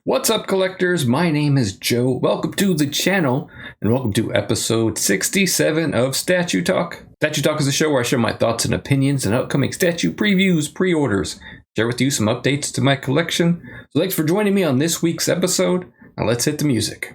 What's up, collectors? My name is Joe. Welcome to the channel, and welcome to episode 67 of Statue Talk. Statue Talk is a show where I share my thoughts and opinions on upcoming statue previews, pre-orders, share with you some updates to my collection. So thanks for joining me on this week's episode. Now let's hit the music.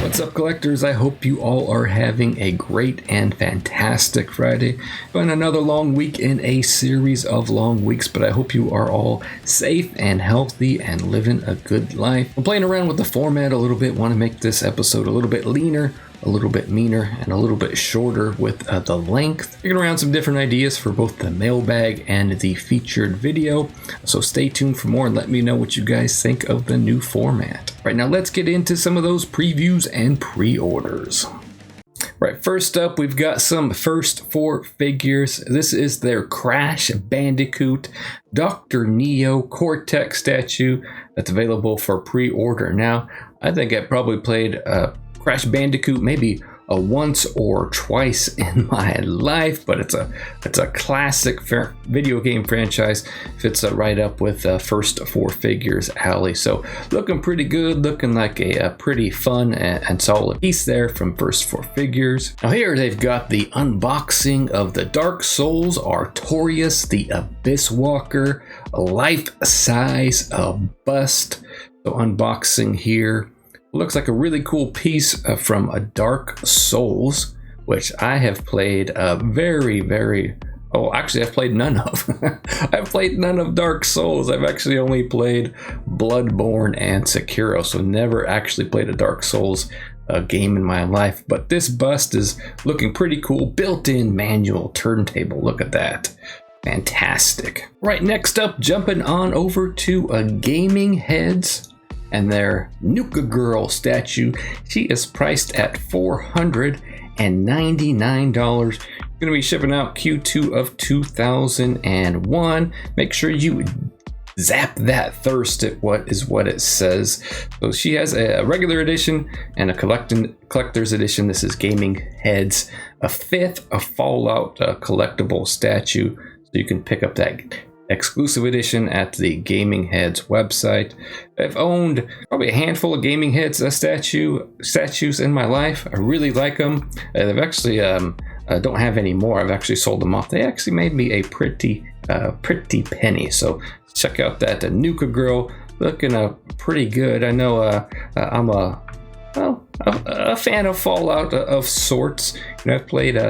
What's up, collectors? I hope you all are having a great and fantastic Friday. Been another long week in a series of long weeks, but I hope you are all safe and healthy and living a good life. I'm playing around with the format a little bit. Want to make this episode a little bit leaner, a little bit meaner, and a little bit shorter with the length. Figuring around some different ideas for both the mailbag and the featured video. So stay tuned for more and let me know what you guys think of the new format. Right, now let's get into some of those previews and pre-orders. Right, first up, we've got some first four figures. This is their Crash Bandicoot Dr. Neo Cortex statue that's available for pre-order. Now, I think I probably played Crash Bandicoot maybe once or twice in my life, but it's a classic video game franchise. Fits right up with first four figures alley. So looking pretty good, looking like a pretty fun and solid piece there from first four figures. Now here they've got the unboxing of the Dark Souls Artorias, the Abyss Walker, a life-size bust. So unboxing here. Looks like a really cool piece from a Dark Souls, which I have played I've played none of. I've played none of Dark Souls. I've actually only played Bloodborne and Sekiro, so never actually played a Dark Souls game in my life. But this bust is looking pretty cool. Built-in manual turntable. Look at that. Fantastic. Right, next up, jumping on over to Gaming Heads and their Nuka Girl statue. She is priced at $499. Going to be shipping out Q2 of 2001. Make sure you zap that thirst at what it says. So she has a regular edition and a collector's edition. This is Gaming Heads, a fifth of Fallout collectible statue. So you can pick up that exclusive edition at the Gaming Heads website. I've owned probably a handful of Gaming Heads statues in my life. I really like them. They've actually don't have any more. I've actually sold them off. They actually made me a pretty penny. So check out that Nuka Girl, looking pretty good. I know I'm a fan of Fallout of sorts. You know, I've played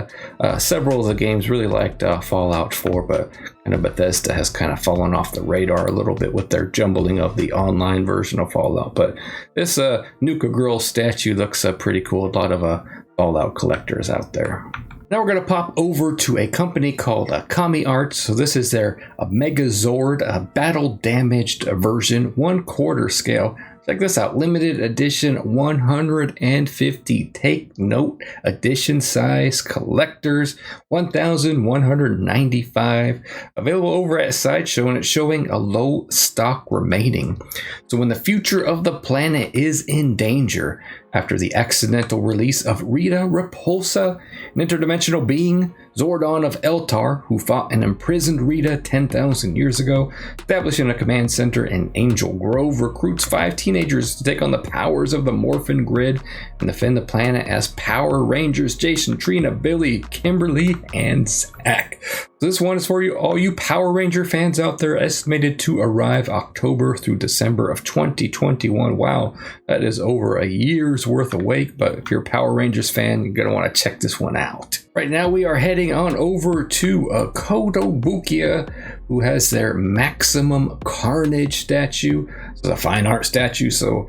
several of the games. Really liked Fallout 4, but kind of Bethesda has kind of fallen off the radar a little bit with their jumbling of the online version of Fallout. But this Nuka Girl statue looks pretty cool. A lot of Fallout collectors out there. Now we're going to pop over to a company called Kami Arts. So this is their Megazord battle damaged version, 1/4 scale. Check this out, limited edition 150, take note, edition size, collectors, 1,195, available over at Sideshow, and it's showing a low stock remaining. So when the future of the planet is in danger, after the accidental release of Rita Repulsa, an interdimensional being, Zordon of Eltar, who fought and imprisoned Rita 10,000 years ago, establishing a command center in Angel Grove, recruits 5 teenagers to take on the powers of the Morphin Grid and defend the planet as Power Rangers Jason, Trina, Billy, Kimberly, and Zach. So this one is for you, all you Power Ranger fans out there, estimated to arrive October through December of 2021. Wow, that is over a year's worth of wait, but if you're a Power Rangers fan, you're going to want to check this one out. Right now we are heading on over to Kotobukiya, who has their Maximum Carnage statue. It's a fine art statue, so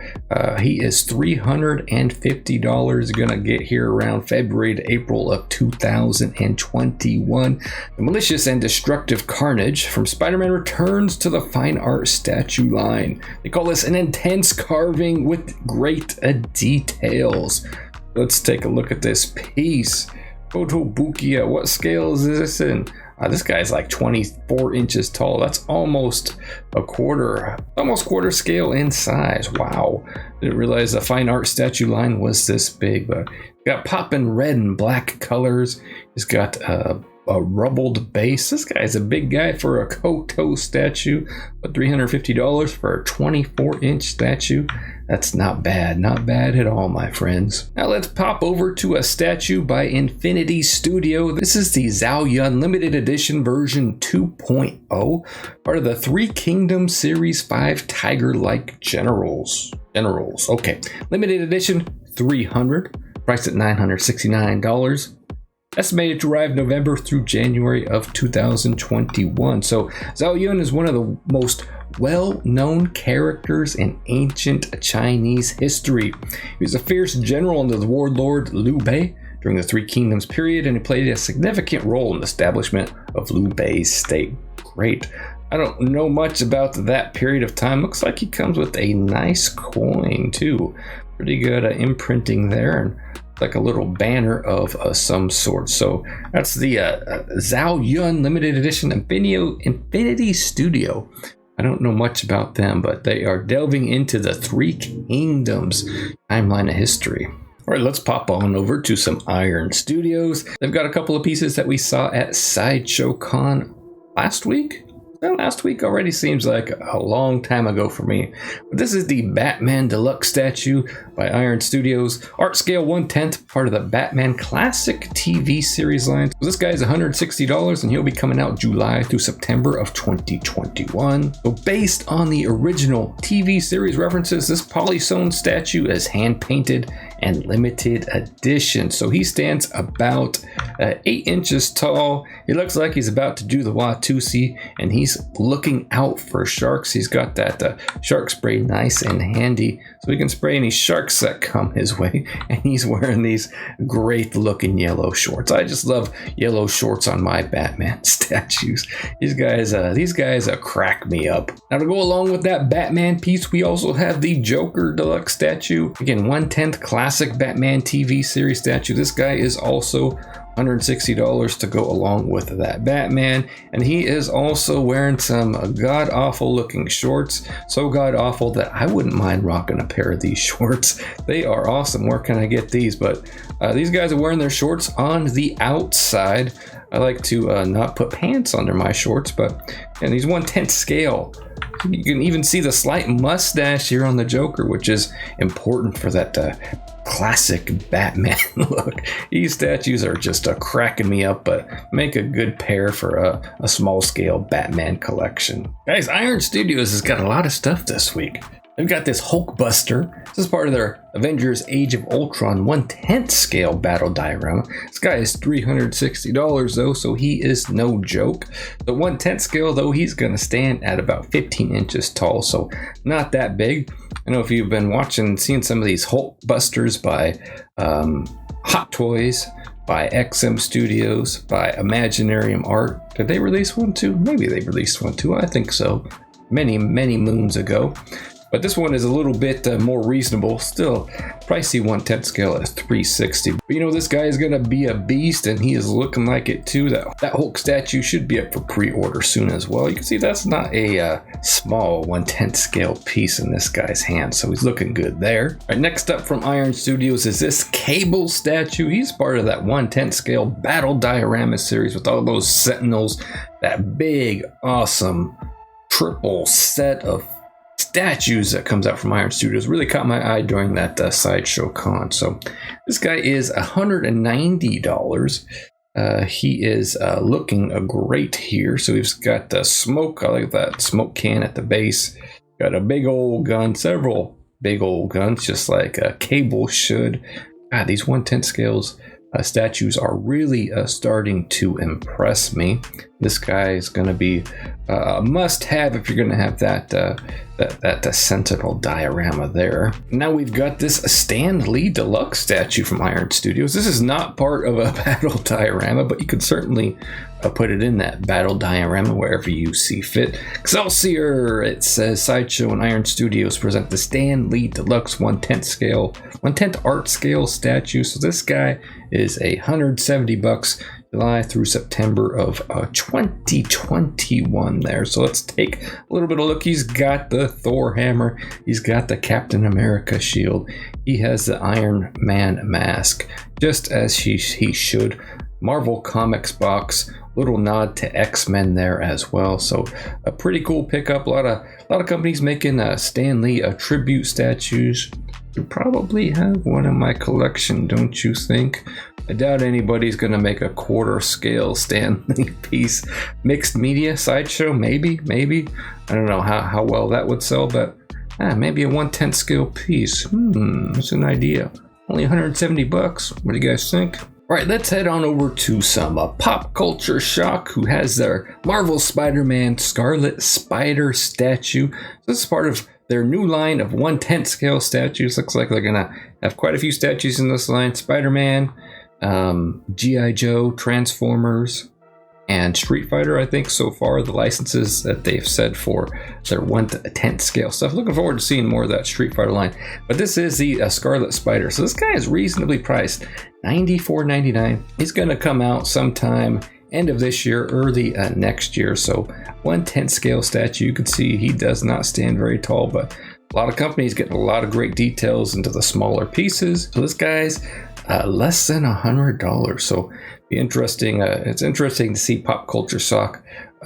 he is $350. Gonna get here around February to April of 2021. The malicious and destructive Carnage from Spider-Man Returns to the fine art statue line. They call this an intense carving with great details. Let's take a look at this piece. Kotobukiya, what scale is this in? This guy's like 24 inches tall. That's almost quarter scale in size. Wow. Didn't realize the fine art statue line was this big, but got popping red and black colors. He's got a rubbled base. This guy's a big guy for a Koto statue, but $350 for a 24-inch statue. That's not bad at all, my friends. Now let's pop over to a statue by Infinity Studio. This is the Zhao Yun limited edition version 2.0, part of the Three Kingdoms Series 5 Tiger-like Generals. Okay, limited edition 300, priced at $969. Estimated to arrive November through January of 2021. So Zhao Yun is one of the most well-known characters in ancient Chinese history. He was a fierce general under the warlord Liu Bei during the Three Kingdoms period, and he played a significant role in the establishment of Liu Bei's state. Great. I don't know much about that period of time. Looks like he comes with a nice coin too. Pretty good imprinting there, and like a little banner of some sort. So that's the Zhao Yun limited edition Infinity Studio. I don't know much about them, but they are delving into the Three Kingdoms timeline of history. All right, let's pop on over to some Iron Studios. They've got a couple of pieces that we saw at Sideshow Con last week. Last week already seems like a long time ago for me. But this is the Batman Deluxe statue by Iron Studios. Art scale 1/10, part of the Batman Classic TV series line. So this guy is $160 and he'll be coming out July through September of 2021. So based on the original TV series references, this Polysone statue is hand painted and limited edition. So he stands about 8 inches tall. He looks like he's about to do the Watusi, and he's looking out for sharks. He's got that shark spray nice and handy, so he can spray any sharks that come his way. And he's wearing these great looking yellow shorts. I just love yellow shorts on my Batman statues. These guys crack me up. Now to go along with that Batman piece, we also have the Joker Deluxe statue. Again, 1/10 classic Batman TV series statue. This guy is also $160 to go along with that Batman, and he is also wearing some god-awful looking shorts. So god-awful that I wouldn't mind rocking a pair of these shorts. They are awesome. Where can I get these? But these guys are wearing their shorts on the outside. I like to not put pants under my shorts, but and these 1/10 scale. You can even see the slight mustache here on the Joker, which is important for that classic Batman look. These statues are just cracking me up, but make a good pair for a small scale Batman collection. Guys, Iron Studios has got a lot of stuff this week. They've got this Hulkbuster. This is part of their Avengers Age of Ultron 1/10 scale battle diorama. This guy is $360 though, so he is no joke. The 1/10 scale though, he's gonna stand at about 15 inches tall, so not that big. I know if you've been seeing some of these Hulkbusters by Hot Toys, by XM Studios, by Imaginarium Art. Did they release one too? Maybe they released one too. I think so. Many moons ago. But this one is a little bit more reasonable. Still pricey 1/10 scale at $360. But you know, this guy is gonna be a beast, and he is looking like it too. That Hulk statue should be up for pre-order soon as well. You can see that's not a small 1/10 scale piece in this guy's hand, so he's looking good there. All right, next up from Iron Studios is this Cable statue. He's part of that 1/10 scale battle diorama series with all those Sentinels. That big, awesome triple set of statues that comes out from Iron Studios really caught my eye during that Sideshow Con. So this guy is $190. He is looking great here. So we've got the smoke. I like that smoke can at the base. Got a big old gun, several big old guns, just like Cable should. God, these 1/10 scales statues are really starting to impress me. This guy is going to be a must-have if you're going to have that Sentinel diorama there. Now we've got this Stan Lee Deluxe statue from Iron Studios. This is not part of a battle diorama, but you could certainly put it in that battle diorama wherever you see fit. Excelsior! It says Sideshow and Iron Studios present the Stan Lee Deluxe 1/10 art scale statue. So this guy is $170. July through September of 2021 there. So let's take a little bit of a look. He's got the Thor hammer. He's got the Captain America shield. He has the Iron Man mask, just as he should. Marvel Comics box, little nod to X-Men there as well. So a pretty cool pickup. A lot of companies making Stan Lee tribute statues. You probably have one in my collection, don't you think? I doubt anybody's gonna make a quarter scale Stan Lee piece. Mixed media, Sideshow, maybe. I don't know how well that would sell, but maybe a 1/10 scale piece. That's an idea. Only 170 bucks. What do you guys think? All right, let's head on over to some Pop Culture Shock, who has their Marvel Spider-Man Scarlet Spider statue. So this is part of their new line of 1/10 scale statues. Looks like they're gonna have quite a few statues in this line. Spider-Man, G.I. Joe, Transformers, and Street Fighter, I think, so far, the licenses that they've said for their 1/10 scale stuff. Looking forward to seeing more of that Street Fighter line. But this is the Scarlet Spider. So this guy is reasonably priced, $94.99. He's going to come out sometime end of this year, early next year. So 1/10 scale statue. You can see he does not stand very tall, but a lot of companies getting a lot of great details into the smaller pieces. So this guy's less than $100. So be interesting. It's interesting to see Pop Culture Shock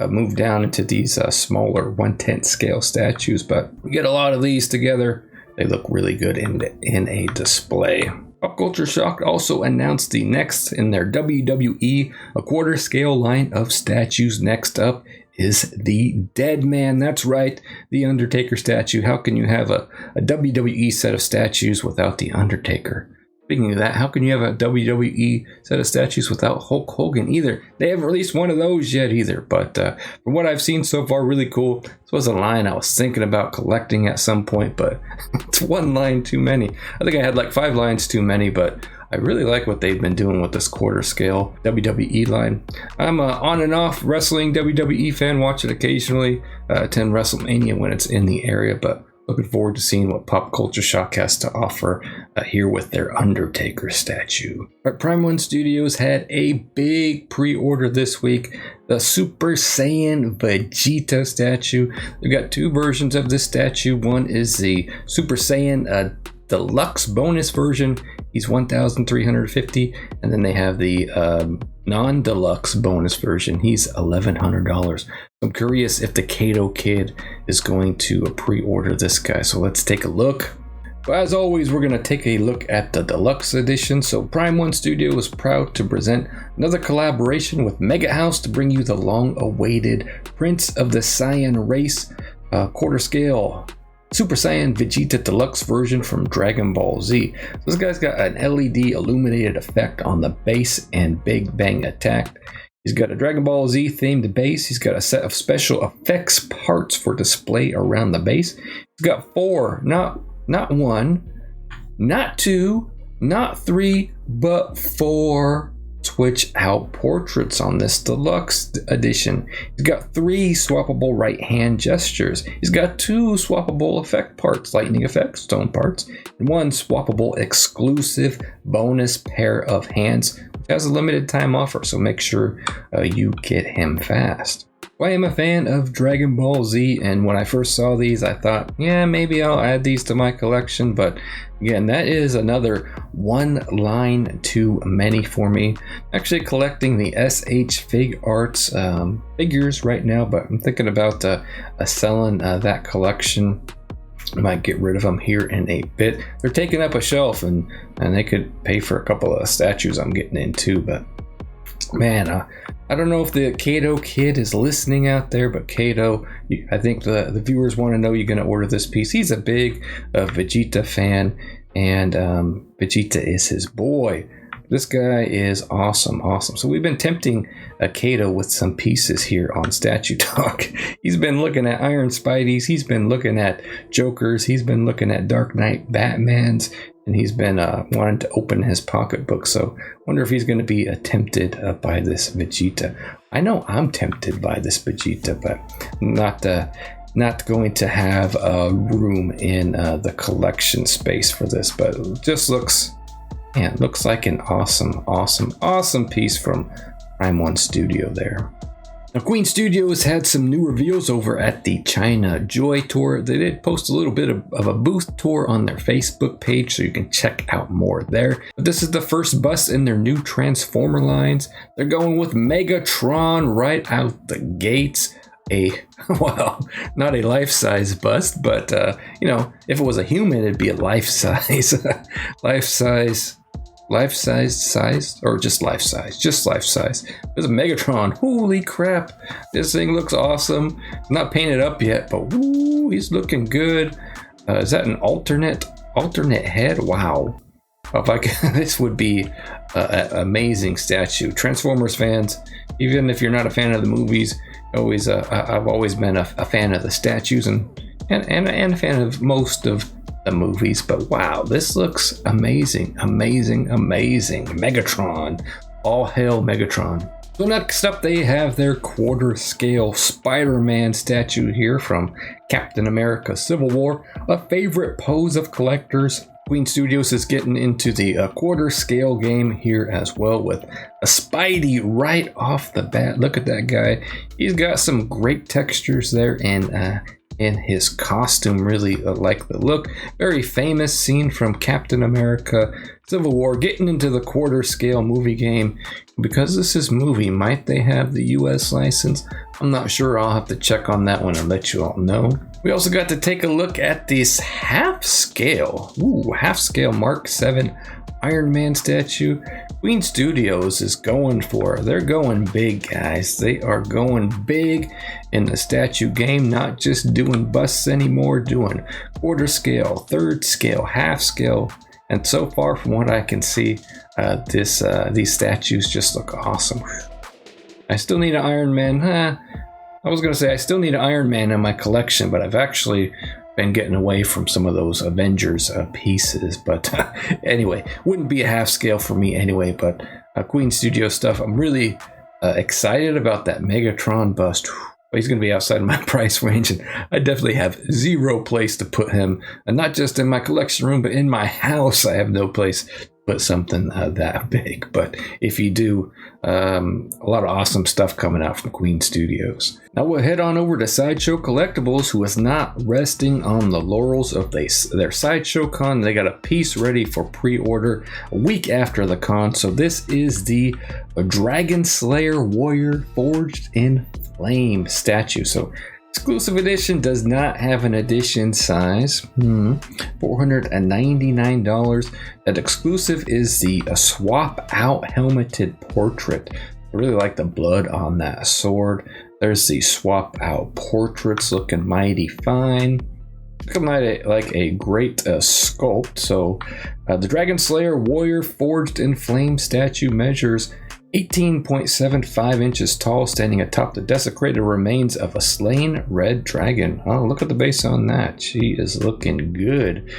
move down into these smaller 1/10 scale statues, but we get a lot of these together. They look really good in a display. Pop Culture Shock also announced the next in their WWE a quarter scale line of statues. Next up is the Dead Man. That's right, the Undertaker statue. How can you have a WWE set of statues without the Undertaker? Speaking of that, how can you have a WWE set of statues without Hulk Hogan either? They haven't released one of those yet either, but from what I've seen so far, really cool. This was a line I was thinking about collecting at some point, but it's one line too many. I think I had like 5 lines too many, but I really like what they've been doing with this quarter scale WWE line. I'm a on and off wrestling WWE fan, watch it occasionally, attend WrestleMania when it's in the area, but looking forward to seeing what Pop Culture Shock has to offer here with their Undertaker statue. But Prime One Studios had a big pre-order this week. The Super Saiyan Vegeta statue. They've got 2 versions of this statue. One is the Super Saiyan Deluxe bonus version. He's $1,350, and then they have the non-deluxe bonus version. He's $1,100. I'm curious if the Kato Kid is going to pre-order this guy. So let's take a look. But as always, we're going to take a look at the deluxe edition. So Prime One Studio is proud to present another collaboration with Mega House to bring you the long-awaited Prince of the Saiyan race quarter scale Super Saiyan Vegeta Deluxe version from Dragon Ball Z. So this guy's got an LED illuminated effect on the base and Big Bang attack. He's got a Dragon Ball Z themed base. He's got a set of special effects parts for display around the base. He's got 4, not 1, not 2, not 3, but 4 switch out portraits on this deluxe edition. He's got 3 swappable right hand gestures. He's got 2 swappable effect parts, lightning effects, stone parts, and 1 swappable exclusive bonus pair of hands, which has a limited time offer, so make sure you get him fast. I am a fan of Dragon Ball Z, and when I first saw these, I thought, yeah, maybe I'll add these to my collection, but again, that is another 1 line too many for me. Actually collecting the SH Fig Arts figures right now, but I'm thinking about selling that collection. I might get rid of them here in a bit. They're taking up a shelf, and they could pay for a couple of statues I'm getting into, but man, I don't know if the Kato Kid is listening out there, but Kato, I think the viewers want to know you're going to order this piece. He's a big Vegeta fan, and Vegeta is his boy. This guy is awesome. So we've been tempting Kato with some pieces here on Statue Talk. He's been looking at Iron Spideys, he's been looking at Jokers, he's been looking at Dark Knight Batmans, and he's been wanting to open his pocketbook. So I wonder if he's going to be tempted by this Vegeta. I know I'm tempted by this Vegeta, but not going to have room in the collection space for this. But it just looks like an awesome piece from Prime 1 Studio there. Now, Queen Studios had some new reveals over at the China Joy Tour. They did post a little bit of a booth tour on their Facebook page, so you can check out more there. But this is the first bust in their new Transformer lines. They're going with Megatron right out the gates. Well, not a life-size bust, but, if it was a human, it'd be a life-size. Life-size size, or just life-size? Just life-size. There's a Megatron. Holy crap. This thing looks awesome. Not painted up yet, but woo, he's looking good. Is that an alternate head? Wow. This would be an amazing statue. Transformers fans, even if you're not a fan of the movies, I've always been a fan of the statues and a fan of most of the movies, but wow, this looks amazing. Megatron, all hail Megatron. So next up, they have their quarter scale Spider-Man statue here from Captain America Civil War, a favorite pose of collectors. Queen Studios is getting into the quarter scale game here as well, with a Spidey right off the bat. Look at that guy. He's got some great textures there in his costume. Really like the look. Very famous scene from Captain America Civil War, getting into the quarter scale movie game. Because this is movie, might they have the US license? I'm not sure. I'll have to check on that one and let you all know. We also got to take a look at this half scale Mark 7 Iron Man statue. Queen Studios is they're going big, guys. They are going big in the statue game, not just doing busts anymore, doing quarter scale, third scale, half scale. And so far, from what I can see, these statues just look awesome. I still need an Iron Man. I was going to say I still need an Iron Man in my collection, but I've actually been getting away from some of those Avengers pieces. But anyway, wouldn't be a half scale for me anyway. But Queen Studio stuff, I'm really excited about that Megatron bust. He's going to be outside of my price range, and I definitely have zero place to put him. And not just in my collection room, but in my house, I have no place to put something that big. But if you do, a lot of awesome stuff coming out from Queen Studios. Now we'll head on over to Sideshow Collectibles, who is not resting on the laurels of their Sideshow Con. They got a piece ready for pre-order a week after the con. So this is the Dragon Slayer Warrior Forged in Flame statue. So exclusive edition does not have an edition size. $499. That exclusive is the swap out helmeted portrait. I really like the blood on that sword. There's the swap out portraits, looking mighty fine. Looking like a great sculpt. So the Dragon Slayer Warrior Forged in Flame statue measures 18.75 inches tall, standing atop the desecrated remains of a slain red dragon. Oh, look at the base on that. She is looking good.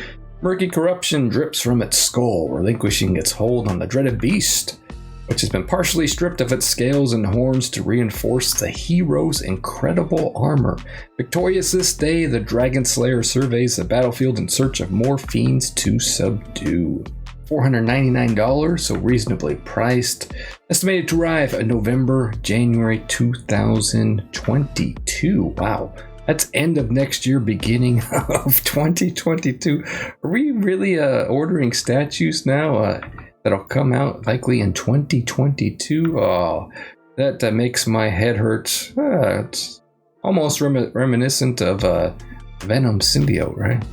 Murky corruption drips from its skull, relinquishing its hold on the dreaded beast, which has been partially stripped of its scales and horns to reinforce the hero's incredible armor. Victorious this day, the Dragon Slayer surveys the battlefield in search of more fiends to subdue. $499, so reasonably priced. Estimated to arrive in January 2022. Wow, that's end of next year, beginning of 2022. Are we really ordering statues now that'll come out likely in 2022? Oh, that makes my head hurt. It's almost reminiscent of Venom symbiote, right?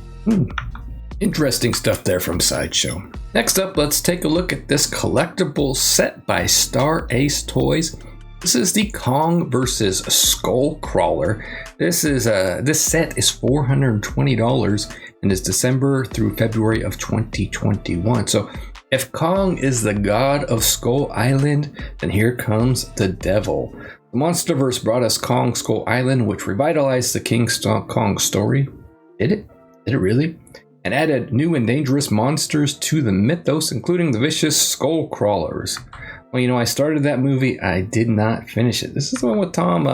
Interesting stuff there from Sideshow. Next up, let's take a look at this collectible set by Star Ace Toys. This is the Kong vs. Skullcrawler. This set is $420 and is December through February of 2021. So if Kong is the god of Skull Island, then here comes the devil. The Monsterverse brought us Kong Skull Island, which revitalized the King Kong story. Did it? Did it really? And added new and dangerous monsters to the mythos, including the vicious skull crawlers. Well, I started that movie. I did not finish it. This is the one with Tom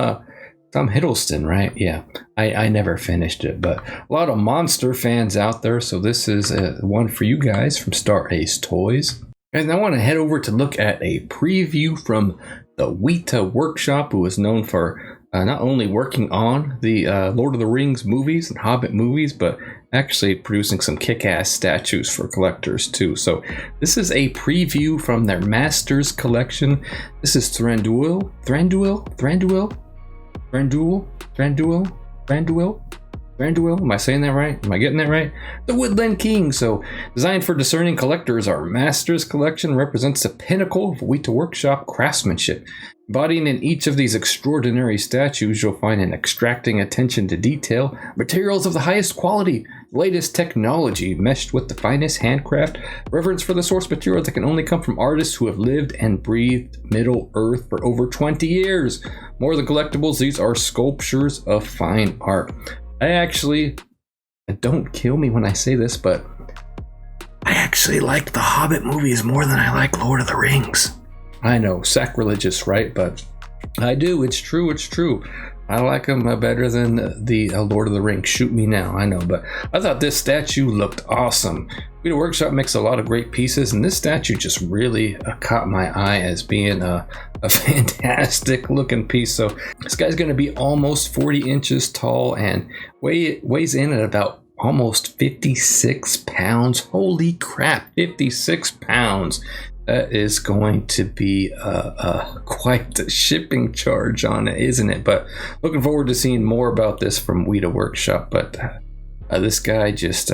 Hiddleston, right? Yeah, I never finished it, but a lot of monster fans out there, so this is one for you guys from Star Ace Toys. And I want to head over to look at a preview from the WETA Workshop, who is known for not only working on the Lord of the Rings movies and Hobbit movies, but actually producing some kick-ass statues for collectors too. So this is a preview from their Masters collection. This is Thranduil. Am I saying that right? Am I getting that right? The Woodland King. So, designed for discerning collectors, our Masters collection represents the pinnacle of WETA Workshop craftsmanship. Embodying in each of these extraordinary statues, you'll find an extracting attention to detail, materials of the highest quality, latest technology meshed with the finest handcraft, reverence for the source material that can only come from artists who have lived and breathed Middle Earth for over 20 years. More than collectibles, these are sculptures of fine art. Don't kill me when I say this, but I actually like the Hobbit movies more than I like Lord of the Rings. I know, sacrilegious, right? But I do. It's true. I like them better than the Lord of the Rings. Shoot me now, I know. But I thought this statue looked awesome. WETA Workshop makes a lot of great pieces, and this statue just really caught my eye as being a fantastic looking piece. So this guy's going to be almost 40 inches tall and weighs in at about almost 56 pounds. Holy crap, 56 pounds. That is going to be quite the shipping charge on it, isn't it? But looking forward to seeing more about this from WETA Workshop. But this guy just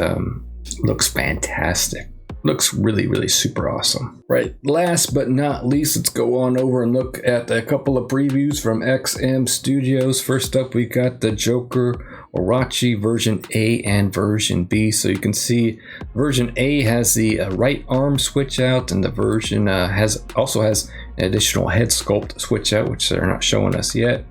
looks fantastic. Looks really, really super awesome. Right, last but not least, let's go on over and look at a couple of previews from XM Studios. First up, we got the Joker Orochi version A and version B. So you can see version A has the right arm switch out, and the version also has an additional head sculpt switch out, which they're not showing us yet.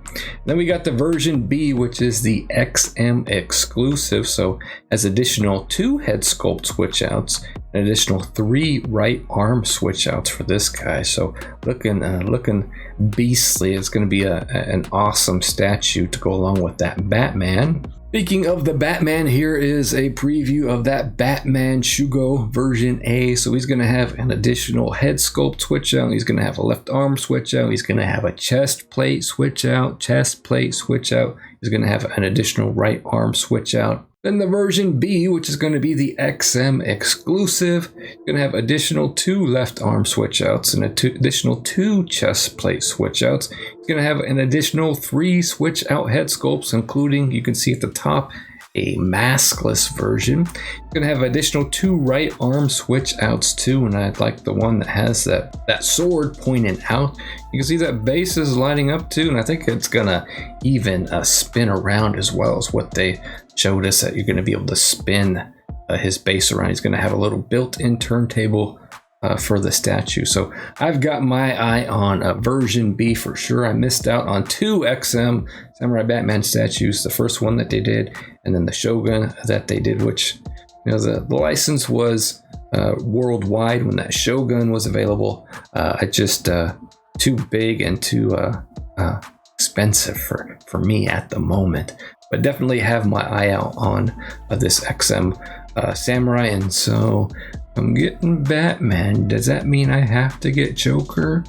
Then we got the version B, which is the XM exclusive, so has additional 2 head sculpt switch outs, an additional 3 right arm switch outs for this guy. So looking beastly. It's going to be an awesome statue to go along with that Batman. Speaking of the Batman, here is a preview of that Batman Shugo version A. So he's going to have an additional head sculpt switch out. He's going to have a left arm switch out. He's going to have a chest plate switch out. He's going to have an additional right arm switch out. Then the version B, which is going to be the XM exclusive, is going to have additional 2 left arm switch outs and additional 2 chest plate switch outs. It's going to have an additional 3 switch out head sculpts, including, you can see at the top, a maskless version. It's going to have additional 2 right arm switch outs too, and I like the one that has that sword pointing out. You can see that base is lighting up too, and I think it's going to even spin around as well as what they showed us, that you're going to be able to spin his base around. He's going to have a little built-in turntable for the statue. So I've got my eye on version B for sure. I missed out on 2 XM Samurai Batman statues. The first one that they did, and then the Shogun that they did, which, you know, the license was worldwide when that Shogun was available. Just too big and too expensive for me at the moment. But definitely have my eye out on this XM Samurai, and so I'm getting Batman. Does that mean I have to get Joker?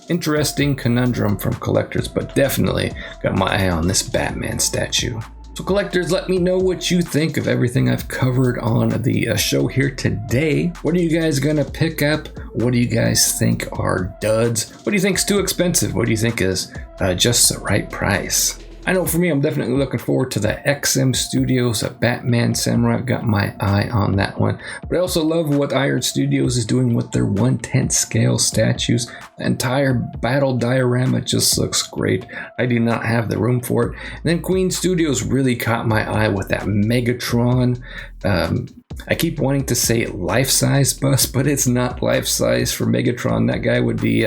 Interesting conundrum from collectors, but definitely got my eye on this Batman statue. So collectors, let me know what you think of everything I've covered on the show here today. What are you guys gonna pick up? What do you guys think are duds? What do you think is too expensive? What do you think is just the right price? I know for me, I'm definitely looking forward to the XM Studios Batman Samurai. I've got my eye on that one. But I also love what Iron Studios is doing with their 1/10 scale statues. The entire battle diorama just looks great. I do not have the room for it. And then Queen Studios really caught my eye with that Megatron. I keep wanting to say life-size bust, but it's not life-size for Megatron. That guy would be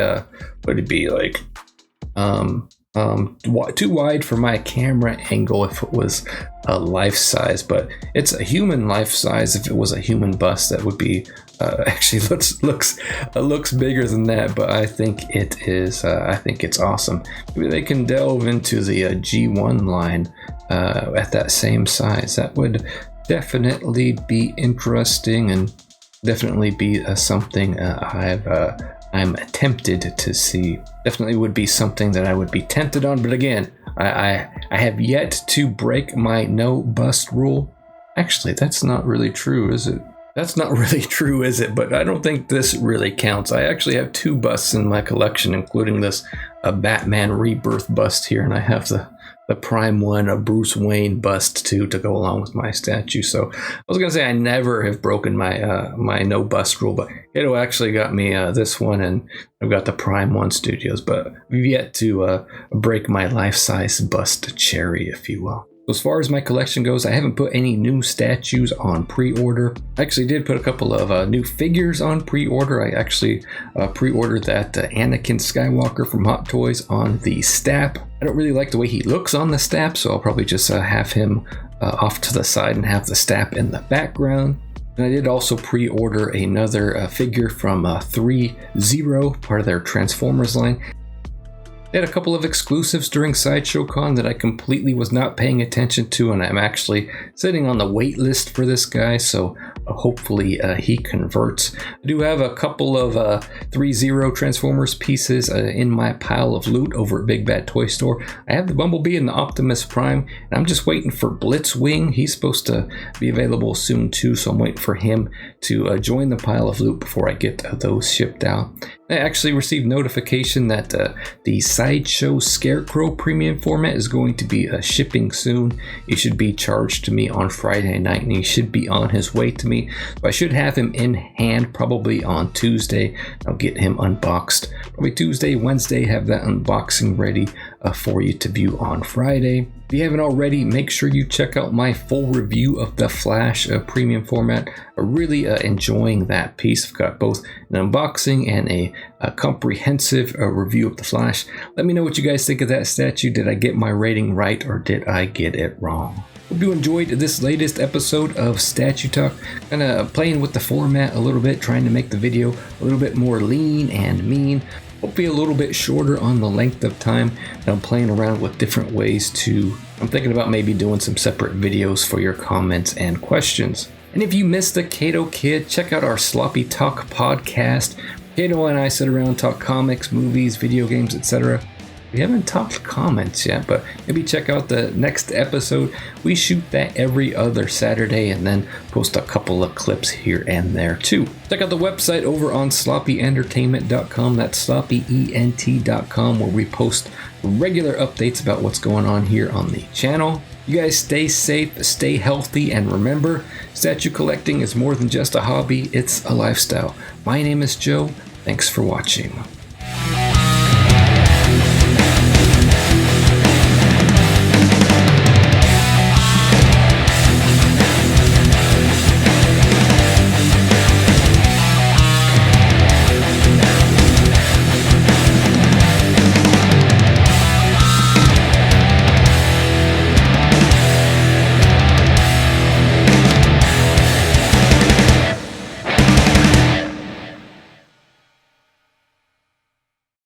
like too wide for my camera angle if it was a life size, but it's a human life size. If it was a human bust, that would be actually looks bigger than that, but I think it is. I think it's awesome. Maybe they can delve into the G1 line at that same size. That would definitely be interesting and definitely be something I'm tempted to see. Definitely would be something that I would be tempted on, but again, I have yet to break my no bust rule. Actually, that's not really true, is it? That's not really true, is it? But I don't think this really counts. I actually have 2 busts in my collection, including this Batman Rebirth bust here, and I have the Prime one, a Bruce Wayne bust too, to go along with my statue. So I was gonna say I never have broken my my no bust rule, but Kato actually got me this one, and I've got the Prime One Studios, but I've yet to break my life-size bust cherry, if you will. As far as my collection goes, I haven't put any new statues on pre-order. I actually did put a couple of new figures on pre-order. I actually pre-ordered that Anakin Skywalker from Hot Toys on the Stap. I don't really like the way he looks on the Stap, so I'll probably just have him off to the side and have the Stap in the background. And I did also pre-order another figure from 3-0, part of their Transformers line. They had a couple of exclusives during Sideshow Con that I completely was not paying attention to, and I'm actually sitting on the wait list for this guy, so hopefully he converts. I do have a couple of 3-0 Transformers pieces in my pile of loot over at Big Bad Toy Store. I have the Bumblebee and the Optimus Prime, and I'm just waiting for Blitzwing. He's supposed to be available soon too, so I'm waiting for him to join the pile of loot before I get those shipped out. I actually received notification that the Sideshow Scarecrow premium format is going to be shipping soon. He should be charged to me on Friday night, and he should be on his way to me. So I should have him in hand probably on Tuesday. I'll get him unboxed probably Tuesday, Wednesday, have that unboxing ready for you to view on Friday. If you haven't already, make sure you check out my full review of the Flash premium format. I'm really enjoying that piece. I've got both an unboxing and a comprehensive review of the Flash. Let me know what you guys think of that statue. Did I get my rating right, or did I get it wrong? Hope you enjoyed this latest episode of Statue Talk. Kind of playing with the format a little bit, trying to make the video a little bit more lean and mean. Hopefully a little bit shorter on the length of time. And I'm playing around with different ways to... I'm thinking about maybe doing some separate videos for your comments and questions. And if you missed the Kato Kid, check out our Sloppy Talk podcast. Kato and I sit around, talk comics, movies, video games, etc. We haven't talked comments yet, but maybe check out the next episode. We shoot that every other Saturday and then post a couple of clips here and there too. Check out the website over on sloppyentertainment.com. That's sloppyent.com, where we post regular updates about what's going on here on the channel. You guys stay safe, stay healthy, and remember, statue collecting is more than just a hobby, it's a lifestyle. My name is Joe. Thanks for watching.